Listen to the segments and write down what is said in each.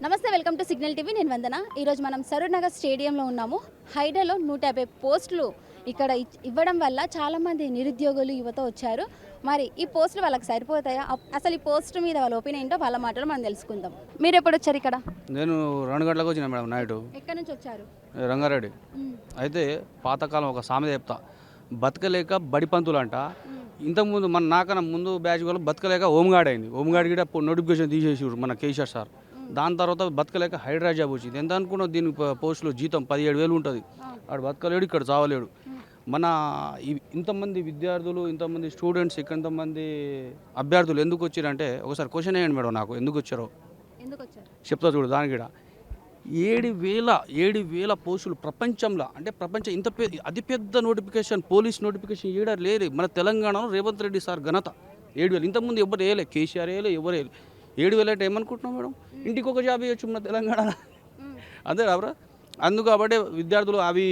నమస్తే, welcome to signal TV. నేను వందన. ఈరోజు మనం సరూర్ నగర్ స్టేడియంలో ఉన్నాము. హైడ్రాలో 150 పోస్టులు ఇక్కడ ఇవ్వడం వల్ల చాలామంది నిరుద్యోగులు యువత వచ్చారు. మరి ఈ పోస్టులు వాళ్ళకి సరిపోతాయా? అసలు ఈ పోస్ట్ మీద వాళ్ళ ఒపీనియన్ ఏంటో వాళ్ళ మాటలు మనం తెలుసుకుందాం. మీరు ఎప్పుడు వచ్చారు ఇక్కడ? నేను 2 గంటలకు వచ్చిన మేడం నైట్. ఎక్కడి నుంచి వచ్చారు? రంగారెడ్డి. అయితే పాతకాలం ఒక సామెత చెప్తా, బతకలేక బడి పంతులు అంట. ఇంతకుముందు మన నాకన్నా ముందు బ్యాచ్ వాళ్ళు బతకలేక హోంగార్డ్ అయింది. హోంగార్డ్ కూడా నోటిఫికేషన్ తీసేసి మన కేసీఆర్ సార్. దాని తర్వాత బతకలేక హైడ్రా జాబ్ వచ్చింది. ఎంత అనుకున్నావు? దీని పోస్టులో జీతం 17,000 ఉంటుంది. ఆడు బతకలేడు, ఇక్కడ చావలేడు. మన ఇంతమంది విద్యార్థులు, ఇంతమంది స్టూడెంట్స్, ఇక్కడ ఇంతమంది అభ్యర్థులు ఎందుకు వచ్చారంటే ఒకసారి క్వశ్చన్ వేయండి మేడం, నాకు ఎందుకు వచ్చారో చెప్తా చూడు. దానికి కూడా 7,000 పోస్టులు ప్రపంచంలో, అంటే ప్రపంచం ఇంత అతిపెద్ద నోటిఫికేషన్, పోలీస్ నోటిఫికేషన్ ఏడా లేదు. మన తెలంగాణలో రేవంత్ రెడ్డి సార్ ఘనత 7,000. ఇంతకుముందు ఎవరు వేయలే, కేసీఆర్ వేయలే, ఎవరు వేయలే. 7,000 అంటే ఏమనుకుంటున్నాం మేడం? ఇంటికి ఒక జాబ్ ఇవ్వచ్చు మన తెలంగాణ, అంతే రాబరా. అందుకు కాబట్టి విద్యార్థులు అవి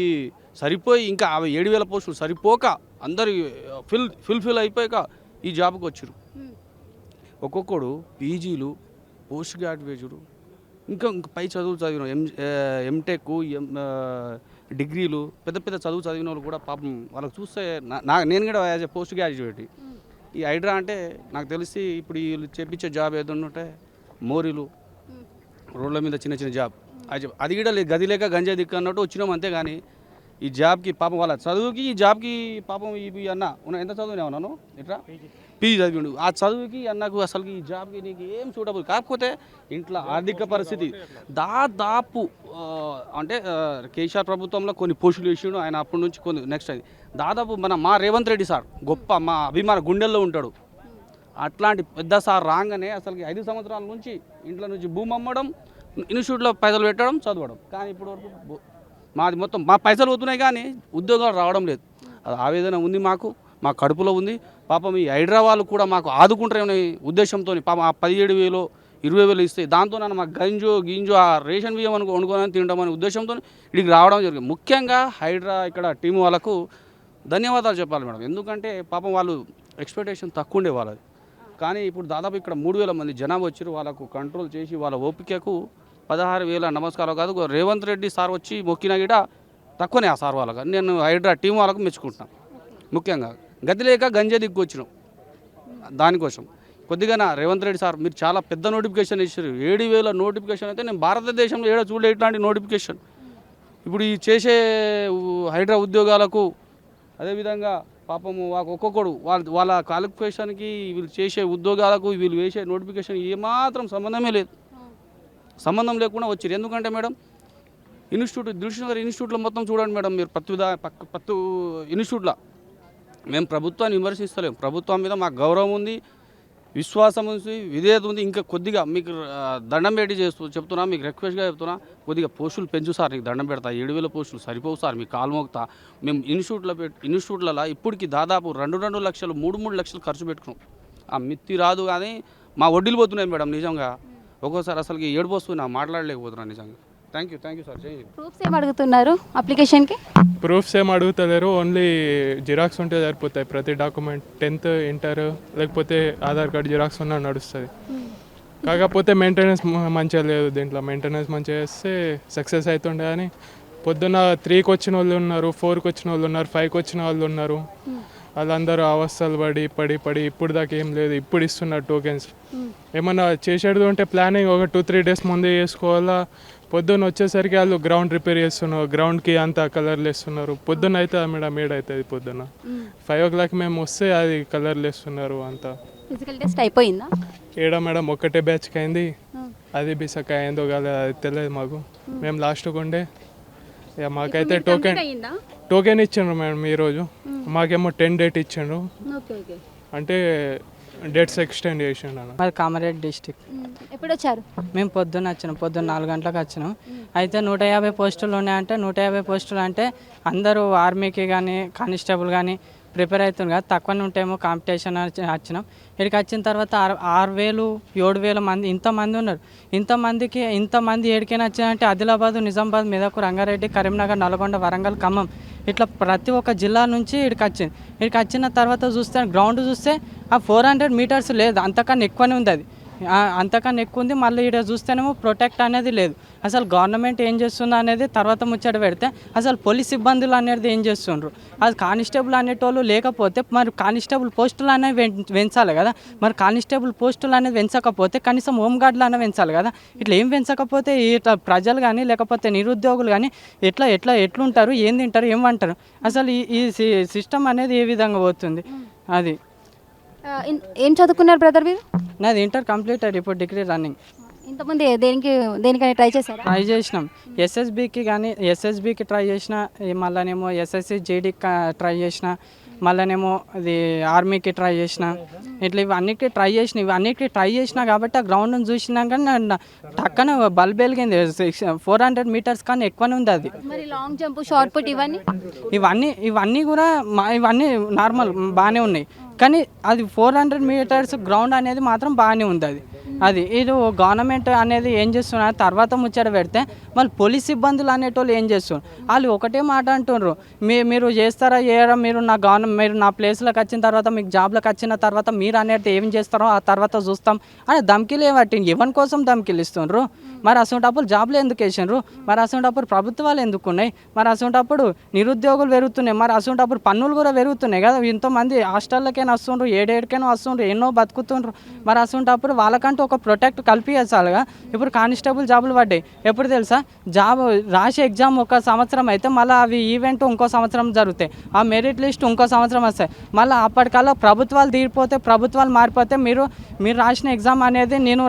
సరిపోయి, ఇంకా అవి 7,000 పోస్టులు సరిపోక అందరు ఫుల్ఫిల్ అయిపోయాక ఈ జాబ్కి వచ్చారు. ఒక్కొక్కడు పీజీలు, పోస్ట్ గ్రాడ్యుయేట్లు, ఇంకా పై చదువు చదివిన ఎంటెక్, డిగ్రీలు, పెద్ద పెద్ద చదువు చదివిన వాళ్ళు కూడా పాపం వాళ్ళకి చూస్తే నేను కూడా యాజ్ ఎ పోస్ట్ గ్రాడ్యుయేట్. ఈ హైడ్రా అంటే నాకు తెలిసి ఇప్పుడు వీళ్ళు చేపించే జాబ్ ఏదంటే మోరీలు, రోడ్ల మీద చిన్న చిన్న జాబ్. అది కూడా గది లేక గంజా దిక్కు అన్నట్టు వచ్చినాం, అంతే. కానీ ఈ జాబ్కి పాపం వాళ్ళ చదువుకి ఈ జాబ్కి పాపం ఇవి అన్న ఎంత చదువునేమన్నాను ఇట్లా పీజీ చదివిండు. ఆ చదువుకి అన్నకు అసలు ఈ జాబ్కి నీకు ఏం సూటబుల్. కాకపోతే ఇంట్లో ఆర్థిక పరిస్థితి దాదాపు అంటే కేసీఆర్ ప్రభుత్వంలో కొన్ని పోస్టులు వేసిండు ఆయన. అప్పటి నుంచి కొన్ని నెక్స్ట్ అది దాదాపు మా రేవంత్ రెడ్డి సార్ గొప్ప, మా అభిమాన గుండెల్లో ఉంటాడు. అట్లాంటి పెద్ద సార్ రాగానే అసలుకి 5 సంవత్సరాల నుంచి ఇంట్లో నుంచి భూమి అమ్మడం, ఇన్స్టిట్యూట్లో పైసలు పెట్టడం, చదవడం. కానీ ఇప్పటి వరకు మాది మొత్తం మా పైసలు పోతున్నాయి కానీ ఉద్యోగాలు రావడం లేదు. అది ఆవేదన ఉంది మాకు, మా కడుపులో ఉంది. పాపం ఈ హైదరాబాద్ కూడా మాకు ఆదుకుంటారనే ఉద్దేశంతో పాపం ఆ 17,000 20,000 ఇస్తే దాంతో నన్ను మాకు గింజో ఆ రేషన్ బియ్యం వండుకొని తినడం ఉద్దేశంతో ఇక్కడికి రావడం జరిగింది. ముఖ్యంగా హైడ్రా ఇక్కడ టీం వాళ్ళకు ధన్యవాదాలు చెప్పాలి మేడం. ఎందుకంటే పాపం వాళ్ళు ఎక్స్పెక్టేషన్ తక్కువ ఉండే వాళ్ళది. కానీ ఇప్పుడు దాదాపు ఇక్కడ 3,000 మంది జనాభా వచ్చారు. వాళ్ళకు కంట్రోల్ చేసి వాళ్ళ ఓపికకు 16,000 నమస్కారం కాదు. రేవంత్ రెడ్డి సార్ వచ్చి మొక్కిన గిట తక్కువనే ఆ సార్ వాళ్ళకు. నేను హైడ్రా టీం వాళ్ళకు మెచ్చుకుంటున్నాను. ముఖ్యంగా గతి లేక గంజా దిక్కు వచ్చినాం. దానికోసం కొద్దిగా రేవంత్ రెడ్డి సార్ మీరు చాలా పెద్ద నోటిఫికేషన్ ఇచ్చారు. 7,000 నోటిఫికేషన్ అయితే నేను భారతదేశంలో ఏడా చూడలే ఇట్లాంటి నోటిఫికేషన్. ఇప్పుడు ఈ చేసే హైడ్రా ఉద్యోగాలకు అదేవిధంగా పాపము ఒక్కొక్కడు వాళ్ళ క్వాలిఫికేషన్కి వీళ్ళు చేసే ఉద్యోగాలకు వీళ్ళు వేసే నోటిఫికేషన్ ఏమాత్రం సంబంధమే లేదు. సంబంధం లేకుండా వచ్చారు. ఎందుకంటే మేడం దిల్షుక్ ఇన్స్టిట్యూట్లో మొత్తం చూడండి మేడం, మీరు ప్రతి ఇన్స్టిట్యూట్లో మేము ప్రభుత్వాన్ని విమర్శిస్తలేము. ప్రభుత్వం మీద మాకు గౌరవం ఉంది, విశ్వాసం ఉంది, విధేయత ఉంది. ఇంకా కొద్దిగా మీకు దండం పెట్టి చెప్తున్నా, మీకు రిక్వెస్ట్గా చెప్తున్నా, కొద్దిగా పోస్టులు పెంచు సార్, నీకు దండం పెడతా. 7,000 పోస్టులు సరిపోవు సార్, మీకు కాలు మోగుతా. మేము ఇన్స్టిట్యూట్లలో ఇప్పటికి దాదాపు 2 లక్షలు 3 లక్షలు ఖర్చు పెట్టుకున్నాం. ఆ మిత్తి రాదు కానీ మా వడ్డీలు పోతున్నాయి మేడం. నిజంగా ఒక్కోసారి అసలుకి ఏడుపు వస్తున్నా, మాట్లాడలేకపోతున్నాను నిజంగా. Thank you sir. ప్రూఫ్స్ ఏం అడుగుతున్నారు అప్లికేషన్కి? ప్రూఫ్స్ ఏం అడుగుతలేరు, ఓన్లీ జిరాక్స్ ఉంటే సరిపోతాయి. ప్రతి డాక్యుమెంట్ 10th ఇంటర్ లేకపోతే ఆధార్ కార్డు జిరాక్స్ ఉన్నా నడుస్తుంది. కాకపోతే మెయింటెనెన్స్ మంచిగా లేదు. దీంట్లో మెయింటెనెన్స్ మంచిగా చేస్తే సక్సెస్ అవుతుండే. కానీ పొద్దున్న 3కి వచ్చిన వాళ్ళు ఉన్నారు, 4కి వచ్చిన వాళ్ళు ఉన్నారు, 5కి వచ్చిన వాళ్ళు ఉన్నారు. వాళ్ళందరూ అవస్థలు పడి ఇప్పుడు దాకా ఏం లేదు. ఇప్పుడు ఇస్తున్నారు టోకెన్స్. ఏమన్నా చేసేది ఉంటే ప్లానింగ్ ఒక 2-3 డేస్ ముందే చేసుకోవాలా. పొద్దున్న వచ్చేసరికి వాళ్ళు గ్రౌండ్ రిపేర్ చేస్తున్నారు, గ్రౌండ్కి అంతా కలర్లు వేస్తున్నారు. పొద్దున్న అయితే మేడం ఏడవుతుంది, పొద్దున్న 5 o'clock మేము వస్తే అది కలర్లు వేస్తున్నారు అంతా. ఫిజికల్ టెస్ట్ అయిపోయిందా? ఏడా మేడం ఒకటే బ్యాచ్కి అయింది, అది బిసక అయిందో కాలేదు అది తెలియదు మాకు. మేము లాస్ట్కి ఉండే మాకైతే టోకెన్ ఇచ్చిండ్రు మేడం ఈరోజు. మాకేమో 10 డేట్ ఇచ్చిండ్రు, అంటే డేట్స్ ఎక్స్టెండ్ చేసిండు అన్న. మాది కామారెడ్డి డిస్టిక్. ఎప్పుడు వచ్చారు? మేము పొద్దున్న 4 గంటలకు వచ్చినాం. అయితే 150 పోస్టులు ఉన్నాయంటే 150 పోస్టులు అంటే అందరూ ఆర్మీకి కానీ కానిస్టేబుల్ కానీ ప్రిపేర్ అవుతుంది కదా, తక్కువనే ఉంటాయేమో కాంపిటీషన్ వచ్చినాం. ఇక్కడికి వచ్చిన తర్వాత 6,000 7,000 మంది ఇంతమంది ఉన్నారు. ఇంతమంది ఏడికైనా వచ్చినాయంటే ఆదిలాబాద్, నిజామాబాద్, మెదక్, రంగారెడ్డి, కరీంనగర్, నల్గొండ, వరంగల్, ఖమ్మం ఇట్లా ప్రతి ఒక్క జిల్లా నుంచి ఇక్కడికి వచ్చింది. ఇక్కడికి వచ్చిన తర్వాత చూస్తే గ్రౌండ్ చూస్తే ఆ 400 meters లేదు, అంతకన్నా ఎక్కువనే ఉంది. అది అంతకన్నా ఎక్కువ ఉంది. మళ్ళీ ఇక్కడ చూస్తేనేమో ప్రొటెక్ట్ అనేది లేదు. అసలు గవర్నమెంట్ ఏం చేస్తుందో అనేది తర్వాత ముచ్చట పెడితే అసలు పోలీస్ సిబ్బందులు అనేది ఏం చేస్తుండ్రు, అది కానిస్టేబుల్ అనేటోళ్ళు లేకపోతే మరి కానిస్టేబుల్ పోస్టులు అనేవి పెంచాలి కదా. మరి కానిస్టేబుల్ పోస్టులు అనేది పెంచకపోతే కనీసం హోంగార్డులు అనేవి పెంచాలి కదా. ఇట్లా ఏం పెంచకపోతే ఇట్లా ప్రజలు కానీ లేకపోతే నిరుద్యోగులు కానీ ఎట్లుంటారు, ఏం తింటారు, ఏం అంటారు, అసలు ఈ సిస్టమ్ అనేది ఏ విధంగా పోతుంది. అది ఏం చదువుకున్నారు బ్రదర్ మీరు? నాది ఇంటర్ కంప్లీటెడ్, ఇప్పుడు డిగ్రీ రన్నింగ్. ఇంతకుముందు దేనికైనా ట్రై చేశారా? ట్రై చేసినాం, ఎస్ఎస్బికి ట్రై చేసిన, మళ్ళీనేమో ఎస్ఎస్సి జీడీకి ట్రై చేసిన, మళ్ళీనేమో అది ఆర్మీకి ట్రై చేసిన. ఇట్లా ఇవన్నిటికి ట్రై చేసిన కాబట్టి ఆ గ్రౌండ్ని చూసినాక టక్కన బల్బ్ వెలిగింది. 400 మీటర్స్ కానీ ఎక్కువనే ఉంది అది. మరి లాంగ్ జంప్, షార్ట్ పుట్ ఇవన్నీ కూడా ఇవన్నీ నార్మల్ బాగానే ఉన్నాయి. కానీ అది 400 మీటర్స్ గ్రౌండ్ అనేది మాత్రం బాగానే ఉంది. అది ఇది గవర్నమెంట్ అనేది ఏం చేస్తున్నారు తర్వాత ముచ్చట పెడితే మళ్ళీ పోలీస్ సిబ్బందులు అనేటోళ్ళు ఏం చేస్తున్నారు, వాళ్ళు ఒకటే మాట అంటున్నారు, మీరు చేస్తారా చేయరా, మీరు నా ప్లేస్లోకి వచ్చిన తర్వాత మీకు జాబ్లోకి వచ్చిన తర్వాత మీరు అనేది ఏం చేస్తారో ఆ తర్వాత చూస్తాం అని ధమ్కీలు ఏమట్టింది. ఎవరి కోసం ధమ్కీలు ఇస్తుండ్రు? మరి అసలు జాబ్లు ఎందుకు వేసిండ్రు? మరి అసలు ప్రభుత్వాలు ఎందుకు ఉన్నాయి? మరి అసలు నిరుద్యోగులు పెరుగుతున్నాయి, మరి అసలు పన్నులు కూడా పెరుగుతున్నాయి కదా. ఎంతోమంది హాస్టల్లకైనా వస్తుండ్రు, ఏడేడికైనా వస్తుండ్రు, ఎన్నో బతుకుతుండ్రు. మరి అసలు వాళ్ళకంటూ ఒక ప్రొటెక్ట్ కల్పించాలిగా. ఇప్పుడు కానిస్టేబుల్ జాబులు పడ్డాయి, ఎప్పుడు తెలుసా, జాబ్ రాసే ఎగ్జామ్ ఒక సంవత్సరం అయితే మళ్ళీ అవి ఈవెంట్ ఇంకో సంవత్సరం జరుగుతాయి, ఆ మెరిట్ లిస్ట్ ఇంకో సంవత్సరం వస్తాయి. మళ్ళీ అప్పటికల్లా ప్రభుత్వాలు తీరిపోతే, ప్రభుత్వాలు మారిపోతే మీరు రాసిన ఎగ్జామ్ అనేది నేను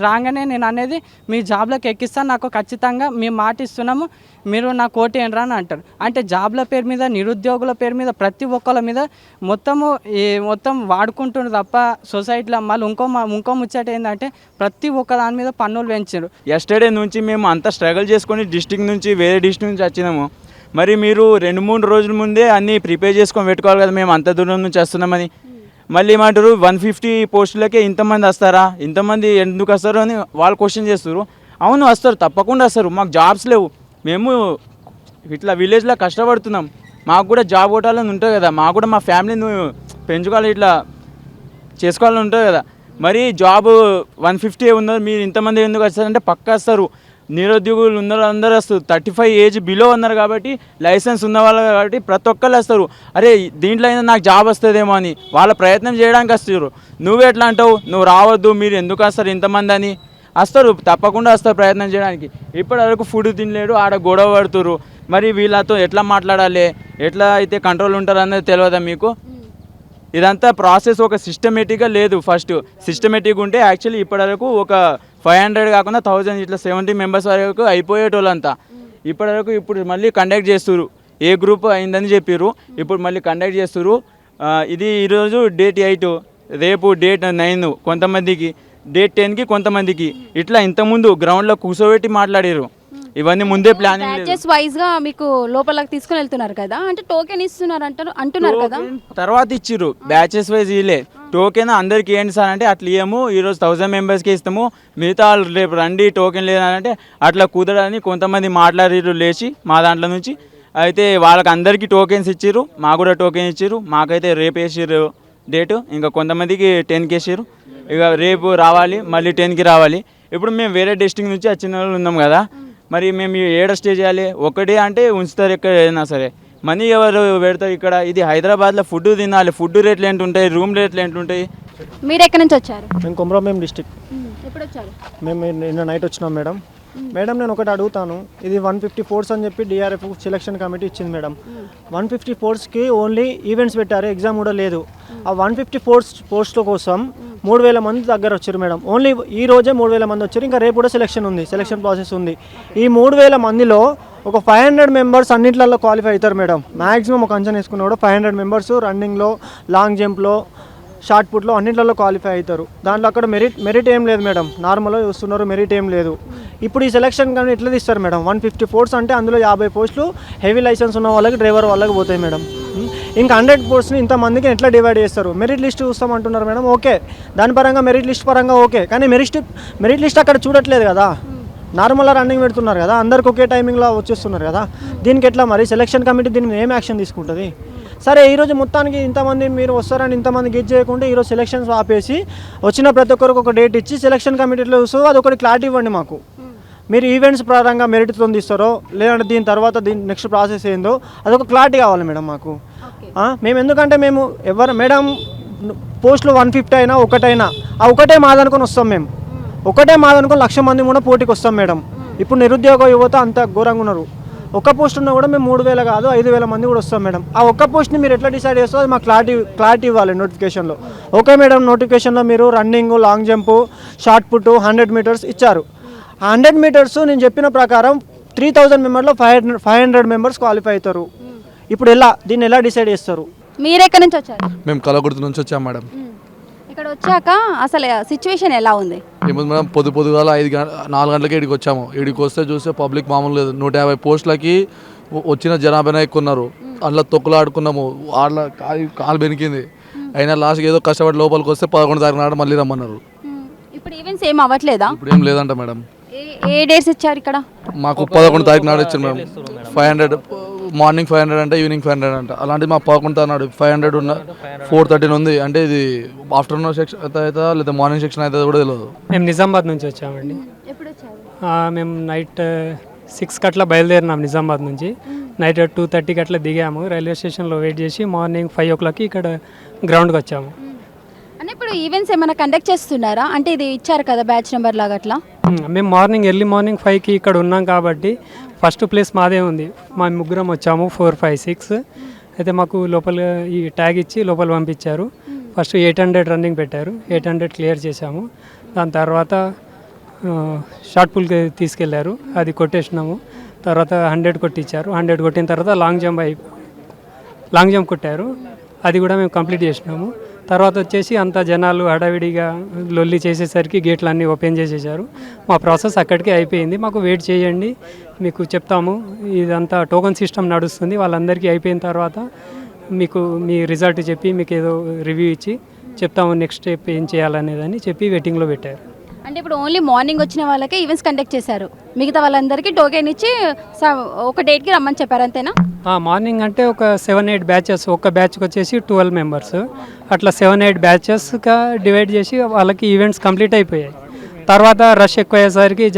రాగానే నేను అనేది మీ జాబ్లోకి ఎక్కిస్తాను, నాకు ఖచ్చితంగా మేము మాట ఇస్తున్నాము, మీరు నా కోటి ఏంట్రా అని అంటారు. అంటే జాబ్ల పేరు మీద, నిరుద్యోగుల పేరు మీద, ప్రతి ఒక్కళ్ళ మీద మొత్తం వాడుకుంటున్నారు తప్ప సొసైటీలో. మళ్ళీ ఇంకో ముచ్చట ఏంటంటే ప్రతి ఒక్క దాని మీద పన్నులు పెంచారు. ఎస్టర్డే నుంచి మేము అంతా స్ట్రగుల్ చేసుకొని డిస్ట్రిక్ట్ నుంచి వేరే డిస్ట్రిక్ట్ నుంచి వచ్చినాము. మరి మీరు 2-3 రోజుల ముందే అన్నీ ప్రిపేర్ చేసుకొని పెట్టుకోవాలి కదా, మేము అంత దూరం నుంచి వస్తున్నామని. మళ్ళీ ఏమంటారు 150 పోస్టులకే ఇంతమంది వస్తారా, ఇంతమంది ఎందుకు వస్తారు అని వాళ్ళు క్వశ్చన్ చేస్తారు. అవును వస్తారు, తప్పకుండా వస్తారు, మాకు జాబ్స్ లేవు, మేము ఇట్లా విలేజ్లో కష్టపడుతున్నాం, మాకు కూడా జాబ్ కొట్టాలని ఉంటుంది కదా, మాకు కూడా మా ఫ్యామిలీని పెంచుకోవాలి, ఇట్లా చేసుకోవాలని ఉంటుంది కదా. మరి జాబ్ 150 ఉన్నారు, మీరు ఇంతమంది ఎందుకు వస్తారంటే పక్కా వస్తారు. నిరుద్యోగులు ఉన్నారు, అందరూ వస్తారు, 35 ఏజ్ బిలో ఉన్నారు కాబట్టి, లైసెన్స్ ఉన్న వాళ్ళు కాబట్టి ప్రతి ఒక్కళ్ళు వస్తారు. అరే దీంట్లో అయినా నాకు జాబ్ వస్తుందేమో అని వాళ్ళ ప్రయత్నం చేయడానికి వస్తారు. నువ్వు ఎట్లా అంటావు, నువ్వు రావద్దు, మీరు ఎందుకు వస్తారు ఇంతమంది అని? వస్తారు, తప్పకుండా వస్తారు ప్రయత్నం చేయడానికి. ఇప్పటివరకు ఫుడ్ తినలేడు, ఆడ గొడవ పడుతురు. మరి వీళ్ళతో ఎట్లా మాట్లాడాలి, ఎట్లా అయితే కంట్రోల్ ఉంటారు అనేది తెలియదా మీకు? ఇదంతా ప్రాసెస్ ఒక సిస్టమేటిక్గా లేదు. ఫస్ట్ సిస్టమేటిక్గా ఉంటే యాక్చువల్లీ ఇప్పటివరకు ఒక 500 కాకుండా 1000 ఇట్లా 70 మెంబర్స్ వరకు అయిపోయేటోళ్ళంతా. ఇప్పుడు మళ్ళీ కండక్ట్ చేస్తున్నారు. ఏ గ్రూప్ అయిందని చెప్పారు, ఇప్పుడు మళ్ళీ కండక్ట్ చేస్తున్నారు. ఇది ఈరోజు డేట్ 8, రేపు డేట్ 9 కొంతమందికి, డేట్ 10కి కొంతమందికి. ఇట్లా ఇంతకుముందు గ్రౌండ్లో కూర్చోబెట్టి మాట్లాడారు. ఇవన్నీ ముందే ప్లానింగ్ లేదు. బ్యాచెస్ వైజ్ గా మీకు లోపలికి తీసుకుని వెళ్తున్నారు కదా, అంటే టోకెన్ ఇస్తున్నారు అంటున్నారు కదా. తర్వాత ఇచ్చిర్రు బ్యాచెస్ వైజ్ ఇలే టోకెన్ అందరికి ఏంటి సార్ అంటే అట్లా ఇయ్యము, ఈరోజు 1000 మెంబర్స్కి ఇస్తాము, మిగతా వాళ్ళు రేపు రండి టోకెన్ లేదంటే అట్లా కుదరని కొంతమంది మాట్లాడిర్రు లేచి మా దాంట్లో నుంచి. అయితే వాళ్ళకి అందరికీ టోకెన్స్ ఇచ్చిర్రు, మాకు కూడా టోకెన్ ఇచ్చిర్రు. మాకైతే రేపు వేసిర్రు డేటు, ఇంకా కొంతమందికి 10కి వేసిర్రు. ఇక రేపు రావాలి, మళ్ళీ 10కి రావాలి. ఇప్పుడు మేము వేరే డిస్ట్రిక్ట్ నుంచి వచ్చిన వాళ్ళు ఉన్నాం కదా, మరి మేము ఏడ స్టే చేయాలి? ఒకటే అంటే ఉంచుతారు ఎక్కడైనా సరే, మనీ ఎవరు పెడతారు ఇక్కడ? ఇది హైదరాబాద్లో ఫుడ్ తినాలి, ఫుడ్ రేట్లు ఏంటి ఉంటాయి, రూమ్ రేట్లు ఏంటి ఉంటాయి? మీరు ఎక్కడి నుంచి వచ్చారు? మేము కొమరంభీం డిస్ట్రిక్ట్. ఎప్పుడు వచ్చారు? మేము నిన్న నైట్ వచ్చినాం మేడం. నేను ఒకటి అడుగుతాను, ఇది 150 పోర్ట్స్ అని చెప్పి డిఆర్ఎఫ్ సెలక్షన్ కమిటీ ఇచ్చింది మేడం. 150 పోర్ట్స్కి ఓన్లీ ఈవెంట్స్ పెట్టారు, ఎగ్జామ్ కూడా లేదు. ఆ 150 పోస్ట్ల కోసం 3000 మంది దగ్గర వచ్చారు మేడం. ఓన్లీ ఈ రోజే 3000 మంది వచ్చారు, ఇంకా రేపు కూడా సెలక్షన్ ప్రాసెస్ ఉంది. ఈ 3000 మందిలో ఒక 500 మెంబర్స్ అన్నింటిలో క్వాలిఫై అవుతారు మేడం. మ్యాక్సిమం ఒక అంచనా వేసుకున్న కూడా 500 మెంబర్స్ రన్నింగ్లో, లాంగ్ జంప్లో, షార్ట్ పుట్లో అన్నింటిలో క్వాలిఫై అవుతారు. దాంట్లో అక్కడ మెరిట్ ఏం లేదు మేడం, నార్మల్గా చూస్తున్నారు, మెరిట్ ఏం లేదు. ఇప్పుడు ఈ సెలక్షన్ కానీ ఎట్లా తీస్తారు మేడం? 150 పోస్ట్స్ అంటే అందులో 50 పోస్టులు హెవీ లైసెన్స్ ఉన్న వాళ్ళకి, డ్రైవర్ వాళ్ళకి పోతాయి మేడం. ఇంకా 100 పోస్ట్ని ఇంతమందికి ఎట్లా డివైడ్ చేస్తారు? మెరిట్ లిస్ట్ చూస్తామంటున్నారు మేడం, ఓకే, దాని పరంగా మెరిట్ లిస్ట్ పరంగా ఓకే, కానీ మెరిట్ లిస్ట్ అక్కడ చూడట్లేదు కదా, నార్మల్గా రన్నింగ్ పెడుతున్నారు కదా, అందరికి ఒకే టైమింగ్లో వచ్చేస్తున్నారు కదా. దీనికి ఎట్లా మరి సెలక్షన్ కమిటీ దీని మీద ఏం యాక్షన్ తీసుకుంటుంది? సరే ఈరోజు మొత్తానికి ఇంతమంది మీరు వస్తారని ఇంతమంది గెట్ చేయకుండా ఈరోజు సెలక్షన్స్ ఆపేసి వచ్చిన ప్రతి ఒక్కరికి ఒక డేట్ ఇచ్చి సెలక్షన్ కమిటీలో చూస్తారో అది ఒకటి క్లారిటీ ఇవ్వండి మాకు. మీరు ఈవెంట్స్ పరంగా మెరిట్తో తీస్తారో లేదంటే దీని తర్వాత దీని నెక్స్ట్ ప్రాసెస్ ఏందో అదొక క్లారిటీ కావాలి మేడం మాకు. మేము ఎందుకంటే మేము ఎవరు మేడం పోస్టులు 150 అయినా ఒకటైనా ఆ ఒకటే మాదనుకొని వస్తాం. మేము ఒకటే మాదనుకొని 1,00,000 మంది కూడా పోటీకి వస్తాం మేడం. ఇప్పుడు నిరుద్యోగ యువత అంత ఘోరంగా ఉన్నారు. ఒక్క పోస్ట్ ఉన్నా కూడా మేము 3,000 కాదు 5,000 మంది కూడా వస్తాం మేడం. ఆ ఒక్క పోస్ట్ని మీరు ఎట్లా డిసైడ్ చేస్తారో అది మాకు క్లారిటీ ఇవ్వాలి నోటిఫికేషన్లో. ఓకే మేడం, నోటిఫికేషన్లో మీరు running, long jump, short put, 100 metres ఇచ్చారు. 100 మీటర్స్ నేను చెప్పిన ప్రకారం 3,000 మెంబర్లో 500 మెంబర్స్ క్వాలిఫై అవుతారు. ఇప్పుడు దీన్ని ఎలా డిసైడ్ చేస్తారు? మీరు ఎక్కడి నుంచి వచ్చారు? మేము కలగుర్తి నుంచి వచ్చాం మేడం. ఇక్కడ వచ్చాక అసలు సిచ్యువేషన్ ఎలా ఉంది? ఏముంది మేడం, పొద్దుగాల 4 గంటలకి ఇక్కడికి వచ్చాము. ఇక్కడికి వస్తే చూస్తే పబ్లిక్ మామూలు లేదు. 150 పోస్టులకి వచ్చిన జనాభానే ఎక్కున్నారు. అందులో తొక్కులు ఆడుకున్నాము, వాళ్ళ కాలు బెనికింది. అయినా లాస్ట్కి ఏదో కష్టపడి లోపలికి వస్తే 11 తారీఖు నాడు మళ్ళీ రమ్మన్నారు. ఇప్పుడు ఈవెంట్స్ ఏం అవ్వట్లేదా? ఇప్పుడు ఏం లేదంట మేడం. ఏ డేట్స్ ఇచ్చారు ఇక్కడ? మాకు 11 తారీఖు నాడు ఇచ్చారు మేడం. 500 మార్నింగ్ 500 అంటే ఈవినింగ్ 500 అంట. అలాంటిది మాకు 11 తారీఖు నాడు 500 ఉన్న 4:13 ఉంది. అంటే ఇది ఆఫ్టర్నూన్ సెక్షన్ అవుతుందా లేదా మార్నింగ్ సెక్షన్ అవుతుందో కూడా తెలియదు. మేము నిజామాబాద్ నుంచి వచ్చామండి. ఎప్పుడు వచ్చారు? మేము నైట్ 6కి అట్లా బయలుదేరినాం నిజామాబాద్ నుంచి. నైట్ 2:30కి అట్లా దిగాము. రైల్వే స్టేషన్లో వెయిట్ చేసి మార్నింగ్ 5 o'clockకి ఇక్కడ గ్రౌండ్కి వచ్చాము. అంటే ఇప్పుడు ఈవెంట్స్ ఏమైనా కండక్ట్ చేస్తున్నారా? అంటే ఇది ఇచ్చారు కదా బ్యాచ్ నెంబర్ లాగా అట్లా. మేము ఎర్లీ మార్నింగ్ 5కి ఇక్కడ ఉన్నాం కాబట్టి ఫస్ట్ ప్లేస్ మాదే ఉంది. మా ముగ్గురం వచ్చాము 4, 5, 6. అయితే మాకు లోపల ఈ ట్యాగ్ ఇచ్చి లోపల పంపించారు. ఫస్ట్ 800 రన్నింగ్ పెట్టారు. 800 క్లియర్ చేసాము. దాని తర్వాత షార్ట్ పుల్కి తీసుకెళ్లారు, అది కొట్టేసినాము. తర్వాత 100 కొట్టించారు. 100 కొట్టిన తర్వాత లాంగ్ జంప్ కొట్టారు, అది కూడా మేము కంప్లీట్ చేసినాము. తర్వాత వచ్చేసి అంత జనాలు హడావిడిగా లొల్లి చేసేసరికి గేట్లు అన్నీ ఓపెన్ చేసేసారు. మా ప్రాసెస్ అక్కడికే అయిపోయింది. మాకు వెయిట్ చేయండి, మీకు చెప్తాము. ఇదంతా టోకన్ సిస్టమ్ నడుస్తుంది. వాళ్ళందరికీ అయిపోయిన తర్వాత మీకు మీ రిజల్ట్ చెప్పి మీకు ఏదో రివ్యూ ఇచ్చి చెప్తాము నెక్స్ట్ స్టెప్ ఏం చేయాలనేదని చెప్పి వెయిటింగ్లో పెట్టారు. అంటే ఇప్పుడు ఓన్లీ మార్నింగ్ వచ్చిన వాళ్ళకే ఈవెంట్స్ కండక్ట్ చేశారు, మిగతా వాళ్ళందరికీ టోకెన్ ఇచ్చి ఒక డేట్కి రమ్మని చెప్పారు, అంతేనా? మార్నింగ్ అంటే ఒక 7-8 బ్యాచెస్, ఒక బ్యాచ్కి వచ్చేసి 12 మెంబర్స్, అట్లా 7-8 బ్యాచెస్గా డివైడ్ చేసి వాళ్ళకి ఈవెంట్స్ కంప్లీట్ అయిపోయాయి. తర్వాత రష్ ఎక్కువ అయ్యేసరికి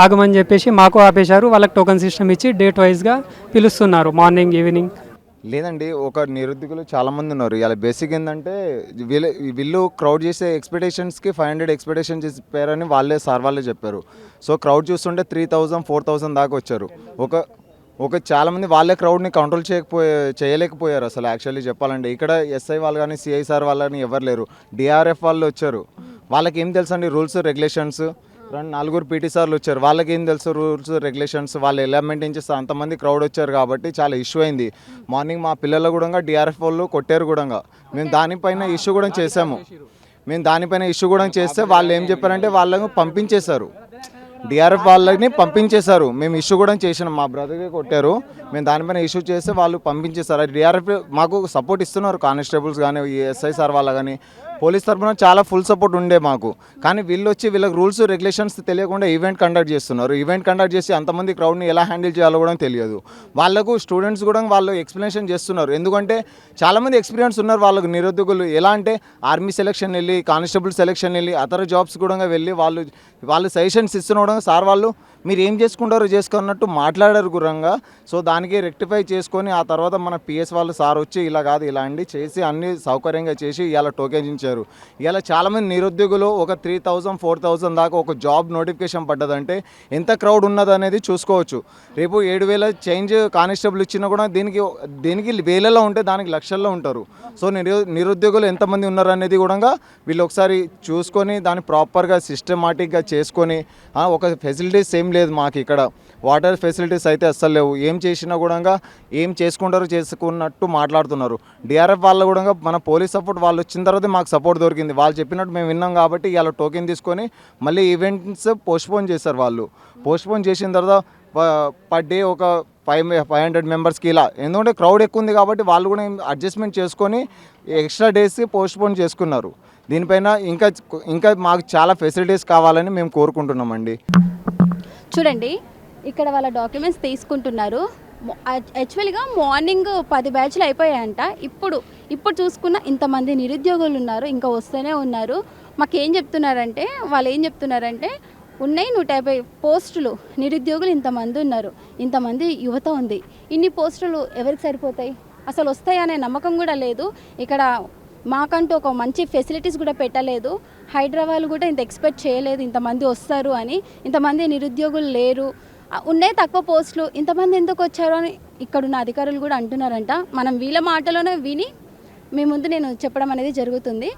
ఆగమని చెప్పేసి మాకు ఆపేశారు. వాళ్ళకి టోకెన్ సిస్టమ్ ఇచ్చి డేట్ వైజ్గా పిలుస్తున్నారు మార్నింగ్, ఈవినింగ్. లేదండి, ఒక నిరుద్యోగులు చాలామంది ఉన్నారు. ఇలా బేసిక్ ఏంటంటే వీళ్ళు క్రౌడ్ చేసే ఎక్స్పెక్టేషన్స్కి 500 ఎక్స్పెక్టేషన్ చెప్పారని వాళ్ళే చెప్పారు. సో క్రౌడ్ చూస్తుంటే 3,000, 4,000 దాకా వచ్చారు. ఒక చాలామంది వాళ్ళే క్రౌడ్ని కంట్రోల్ చేయలేకపోయారు అసలు. యాక్చువల్లీ చెప్పాలంటే ఇక్కడ ఎస్ఐ వాళ్ళు కానీ సిఐ సార్ వాళ్ళు కానీ ఎవరు లేరు. డిఆర్ఎఫ్ వాళ్ళు వచ్చారు. వాళ్ళకి ఏం తెలుసు అండి రూల్స్ రెగ్యులేషన్స్. 4 పీటీ సార్లు వచ్చారు. వాళ్ళకి ఏం తెలుసు రూల్స్ రెగ్యులేషన్స్, వాళ్ళు ఎలా మెయింటైన్ చేస్తారు. అంతమంది క్రౌడ్ వచ్చారు కాబట్టి చాలా ఇష్యూ అయింది. మార్నింగ్ మా పిల్లలు కూడా డిఆర్ఎఫ్ వాళ్ళు కొట్టారు కూడా. మేము దానిపైన ఇష్యూ కూడా చేస్తే వాళ్ళు ఏం చెప్పారంటే వాళ్ళని పంపించేశారు. డిఆర్ఎఫ్ వాళ్ళని పంపించేశారు. మేము ఇష్యూ కూడా చేసినాం, మా బ్రదర్కి కొట్టారు. మేము దానిపైన ఇష్యూ చేస్తే వాళ్ళు పంపించేశారు. డిఆర్ఎఫ్ మాకు సపోర్ట్ ఇస్తున్నారు, కానిస్టేబుల్స్ కానీ ఎస్ఐ సార్ వాళ్ళ కానీ పోలీస్ తరఫున చాలా ఫుల్ సపోర్ట్ ఉండే మాకు. కానీ వీళ్ళకి రూల్స్ రెగ్యులేషన్స్ తెలియకుండా ఈవెంట్ కండక్ట్ చేస్తున్నారు. ఈవెంట్ కండక్ట్ చేసి అంతమంది క్రౌడ్ని ఎలా హ్యాండిల్ చేయాలో కూడా తెలియదు వాళ్ళకు. స్టూడెంట్స్ కూడా వాళ్ళు ఎక్స్ప్లెనేషన్ చేస్తున్నారు. ఎందుకంటే చాలామంది ఎక్స్పీరియన్స్ ఉన్నారు వాళ్ళకు నిరుద్యోగులు. ఎలా అంటే ఆర్మీ సెలక్షన్ వెళ్ళి, కానిస్టేబుల్ సెలక్షన్ వెళ్ళి, అదర్ జాబ్స్ కూడా వెళ్ళి వాళ్ళు సజెషన్స్ ఇస్తున్న కూడా సార్ వాళ్ళు మీరు ఏం చేసుకుంటారో చేసుకున్నట్టు మాట్లాడారు గురంగా. సో దానికి రెక్టిఫై చేసుకొని ఆ తర్వాత మన పిఎస్ వాళ్ళు సార్ వచ్చి ఇలా కాదు ఇలా అండి చేసి అన్ని సౌకర్యంగా చేసి ఇలా టోకెన్ ఇచ్చారు. ఇలా చాలామంది నిరుద్యోగులు ఒక 3,000, 4,000 దాకా ఒక జాబ్ నోటిఫికేషన్ పడ్డదంటే ఎంత క్రౌడ్ ఉన్నది అనేది చూసుకోవచ్చు. రేపు 7,000 చేంజ్ కానిస్టేబుల్ ఇచ్చినా కూడా దీనికి వేలలో ఉంటే దానికి లక్షల్లో ఉంటారు. సో నిరుద్యోగులు ఎంతమంది ఉన్నారు అనేది కూడా వీళ్ళు ఒకసారి చూసుకొని దాన్ని ప్రాపర్గా సిస్టమాటిక్గా చేసుకొని, ఒక ఫెసిలిటీస్ ఏం లేదు మాకు ఇక్కడ. వాటర్ ఫెసిలిటీస్ అయితే అస్సలు లేవు. ఏం చేసినా కూడా ఏం చేసుకున్నట్టు మాట్లాడుతున్నారు. డిఆర్ఎఫ్ వాళ్ళు కూడా మన పోలీస్ సపోర్ట్ వాళ్ళు వచ్చిన తర్వాత మాకు సపోర్ట్ దొరికింది. వాళ్ళు చెప్పినట్టు మేము విన్నాం కాబట్టి ఇలా టోకెన్ తీసుకొని మళ్ళీ ఈవెంట్స్ పోస్ట్పోన్ చేశారు. వాళ్ళు పోస్ట్పోన్ చేసిన తర్వాత పర్ డే ఒక 500 మెంబర్స్కి ఇలా. ఎందుకంటే క్రౌడ్ ఎక్కువ ఉంది కాబట్టి వాళ్ళు కూడా అడ్జస్ట్మెంట్ చేసుకొని ఎక్స్ట్రా డేస్ పోస్ట్పోన్ చేసుకున్నారు. దీనిపైన ఇంకా మాకు చాలా ఫెసిలిటీస్ కావాలని మేము కోరుకుంటున్నామండి. చూడండి, ఇక్కడ వాళ్ళ డాక్యుమెంట్స్ తీసుకుంటున్నారు. యాక్చువల్గా మార్నింగ్ 10 బ్యాచ్లు అయిపోయాయంట. ఇప్పుడు చూసుకున్న ఇంతమంది నిరుద్యోగులు ఉన్నారు, ఇంకా వస్తూనే ఉన్నారు. మాకేం చెప్తున్నారంటే ఉన్నాయి 150 పోస్టులు, నిరుద్యోగులు ఇంతమంది ఉన్నారు, ఇంతమంది యువత ఉంది. ఇన్ని పోస్టులు ఎవరికి సరిపోతాయి? అసలు వస్తాయనే నమ్మకం కూడా లేదు. ఇక్కడ మాకంటూ ఒక మంచి ఫెసిలిటీస్ కూడా పెట్టలేదు. హైదరాబాద్ కూడా ఇంత ఎక్స్పెక్ట్ చేయలేదు ఇంతమంది వస్తారు అని. ఇంతమంది నిరుద్యోగులు లేరు, ఉన్నాయి తక్కువ పోస్టులు, ఇంతమంది ఎందుకు వచ్చారు అని ఇక్కడున్న అధికారులు కూడా అంటున్నారంట. మనం వీళ్ళ మాటలోనే విని మీ ముందు నేను చెప్పడం అనేది జరుగుతుంది.